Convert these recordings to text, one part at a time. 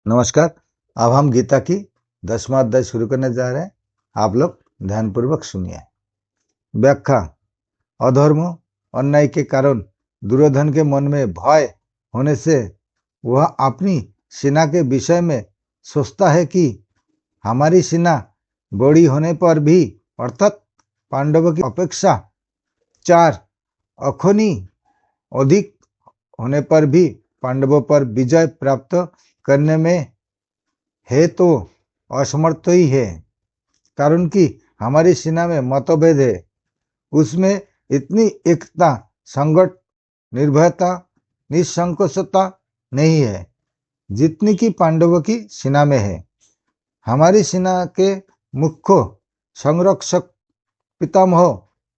नमस्कार। अब हम गीता की 10वां अध्याय शुरू करने जा रहे हैं। आप लोग ध्यानपूर्वक सुनिए। व्याख्या। अधर्म अन्याय के कारण दुर्योधन के मन में भय होने से वह अपनी सेना के विषय में सोचता है कि हमारी सेना बड़ी होने पर भी अर्थात पांडवों की अपेक्षा 4 अखोनी अधिक होने पर भी पांडवों पर विजय प्राप्त करने में है तो असमर्थ ही है, कारण कि हमारी सेना में मतभेद है। उसमें इतनी एकता, संगठ, निर्भयता, निसंकोचता नहीं है जितनी कि पांडवों की सेना में है। हमारी सेना के मुख्य संरक्षक पितामह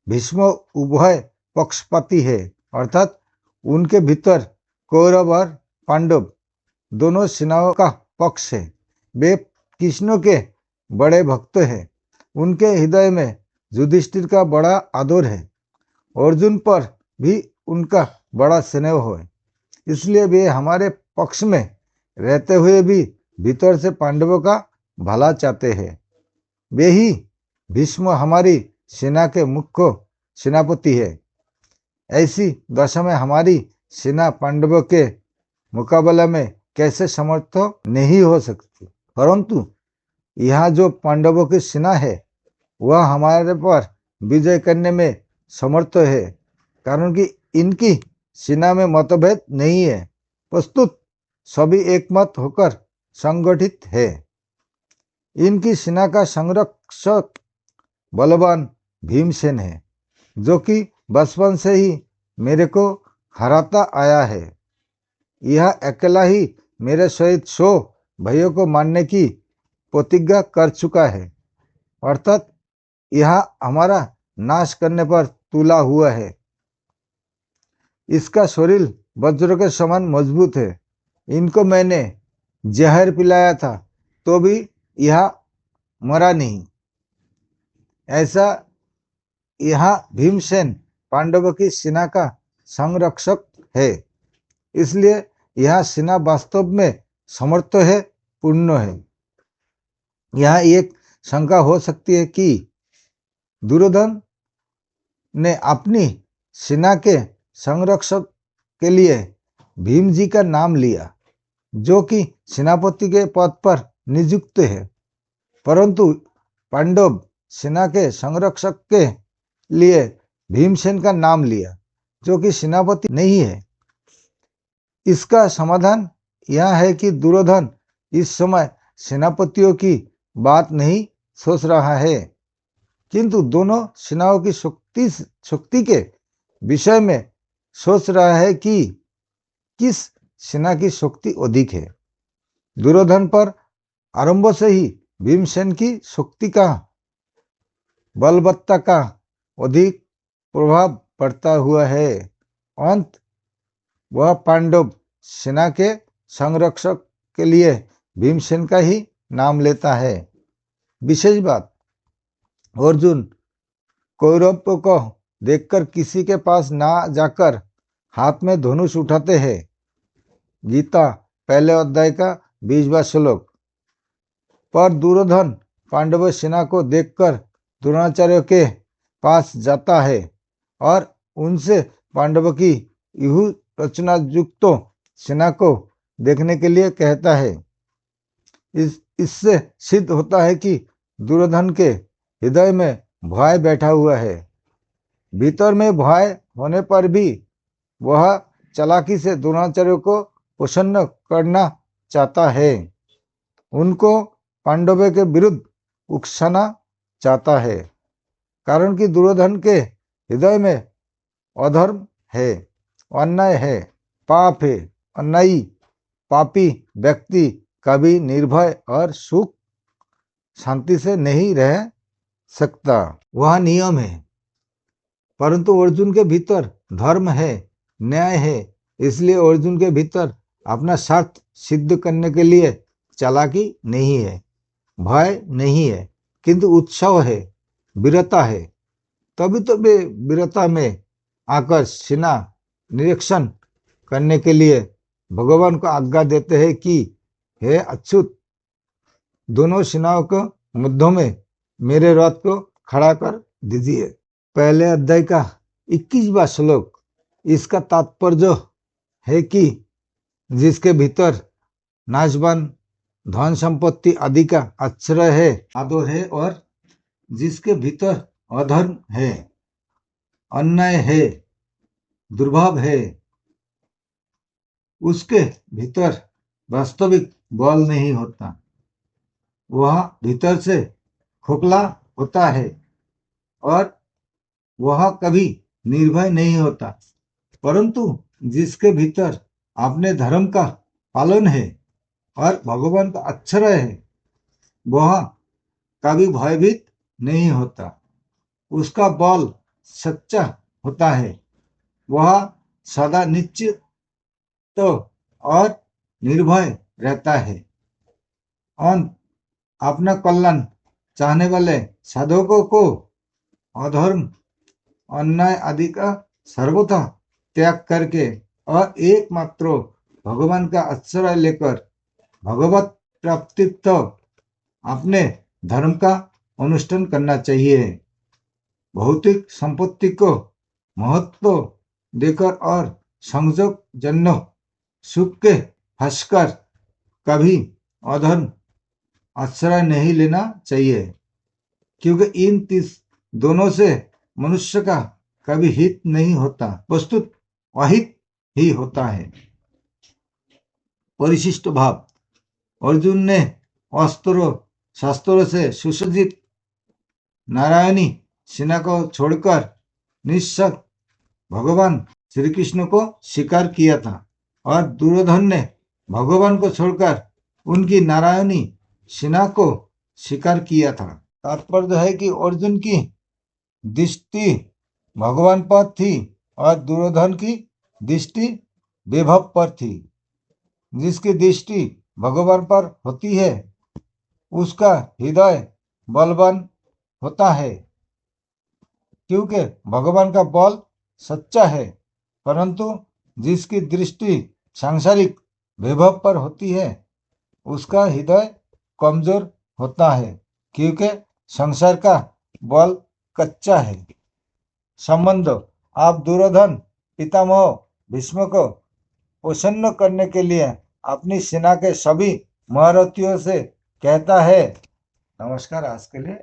भीष्म उभय पक्षपाती है, अर्थात उनके भीतर कौरव और पांडव दोनों सेनाओं का पक्ष है। वे कृष्ण के बड़े भक्त हैं। उनके हृदय में युधिष्ठिर का बड़ा आदर है। अर्जुन पर भी उनका बड़ा स्नेह है। इसलिए वे हमारे पक्ष में रहते हुए भी भीतर से पांडवों का भला चाहते हैं। वे ही भीष्म हमारी सेना के मुख्य सेनापति है। ऐसी दशा में हमारी सेना पांडवों के मुकाबले में कैसे समर्थ नहीं हो सकती। परंतु यहाँ जो पांडवों की सेना है वह हमारे पर विजय करने में समर्थ है, कारण कि इनकी सेना में मतभेद नहीं है। प्रस्तुत सभी एकमत होकर संगठित है। इनकी सेना का संरक्षक बलवान भीमसेन है, जो कि बचपन से ही मेरे को हराता आया है। यह अकेला ही मेरे सहित 100 भाइयों को मारने की प्रतिज्ञा कर चुका है, अर्थात यह हमारा नाश करने पर तुला हुआ है। इसका शरीर वज्र के समान मजबूत है। इनको मैंने जहर पिलाया था तो भी यह मरा नहीं। ऐसा यह भीमसेन पांडवों की सेना का संरक्षक है। इसलिए यह सेना वास्तव में समर्थ है, पूर्ण है। यहाँ एक शंका हो सकती है कि दुर्योधन ने अपनी सेना के संरक्षक के लिए भीम जी का नाम लिया, जो कि सेनापति के पद पर नियुक्त है, परंतु पांडव सेना के संरक्षक के लिए भीमसेन का नाम लिया, जो कि सेनापति नहीं है। इसका समाधान यह है कि दुर्योधन इस समय सेनापतियों की बात नहीं सोच रहा है, किंतु दोनों सेनाओं की शक्ति के विषय में सोच रहा है कि किस सेना की शक्ति अधिक है। दुर्योधन पर आरंभ से ही भीमसेन की शक्ति का, बलवत्ता का अधिक प्रभाव पड़ता हुआ है। अंत वह पांडव सेना के संरक्षक के लिए भीमसेन का ही नाम लेता है। विशेष बात, अर्जुन कौरवों को देखकर किसी के पास ना जाकर हाथ में धनुष उठाते हैं। गीता पहले अध्याय का 20वां श्लोक। पर दुर्योधन पांडव सेना को देखकर द्रोणाचार्य के पास जाता है और उनसे पांडवों की युह रचना युक्त सेना को देखने के लिए कहता है। इससे सिद्ध होता है कि दुर्योधन के हृदय में भय बैठा हुआ है। भीतर में भय होने पर भी वह चालाकी से द्रोणाचार्य को प्रसन्न करना चाहता है, उनको पांडवों के विरुद्ध उकसाना चाहता है, कारण कि दुर्योधन के हृदय में अधर्म है, अन्याय है, पाप है। अन्यायी पापी व्यक्ति कभी निर्भय और सुख शांति से नहीं रह सकता। वह नियम है। परंतु अर्जुन के भीतर धर्म है, न्याय है। इसलिए अर्जुन के भीतर अपना स्वार्थ सिद्ध करने के लिए चालाकी नहीं है, भय नहीं है, किंतु उत्साह है, वीरता है। तभी तो वे वीरता में आकर सेना निरीक्षण करने के लिए भगवान को आज्ञा देते हैं कि हे अच्युत, दोनों सेनाओं को मुद्दों में मेरे रथ को खड़ा कर दीजिए। पहले अध्याय का 21वां श्लोक, इसका तात्पर्य है कि जिसके भीतर नाशवान धन संपत्ति आदि का आश्रय है, आदो है, और जिसके भीतर अधर्म है, अन्याय है, दुर्भाव है, उसके भीतर वास्तविक बल नहीं होता। वह भीतर से खोखला होता है और वह कभी निर्भय नहीं होता। परंतु जिसके भीतर अपने धर्म का पालन है और भगवान का आश्रय है, वह कभी भयभीत नहीं होता। उसका बल सच्चा होता है। वह सदा निश्चित और निर्भय रहता है। अपना कल्याण चाहने वाले साधकों को अधर्म, अन्याय आदि का सर्वथा त्याग करके और एकमात्र भगवान का आश्रय लेकर भगवत प्राप्ति तो अपने धर्म का अनुष्ठान करना चाहिए। भौतिक संपत्ति को महत्व देकर और संयोग जन्य सुख के फंसकर कभी अधर्म आश्रय नहीं लेना चाहिए, क्योंकि इन दोनों से मनुष्य का कभी हित नहीं होता, वस्तुत अहित ही होता है। परिशिष्ट भाव, अर्जुन ने अस्त्रों शस्त्रों से सुसज्जित नारायणी सेना को छोड़कर निश्चक भगवान श्री कृष्ण को स्वीकार किया था, और दुर्योधन ने भगवान को छोड़कर उनकी नारायणी सेना को स्वीकार किया था। तात्पर्य है कि अर्जुन की दृष्टि भगवान पर थी और दुर्योधन की दृष्टि वैभव पर थी। जिसकी दृष्टि भगवान पर होती है, उसका हृदय बलवान होता है, क्योंकि भगवान का बल सच्चा है। परंतु जिसकी दृष्टि सांसारिक वैभव पर होती है, उसका हृदय कमजोर होता है, क्योंकि संसार का बल कच्चा है। संबंध, आप दुर्योधन पितामह भीष्म को प्रसन्न करने के लिए अपनी सेना के सभी महारथियों से कहता है। नमस्कार, आज के लिए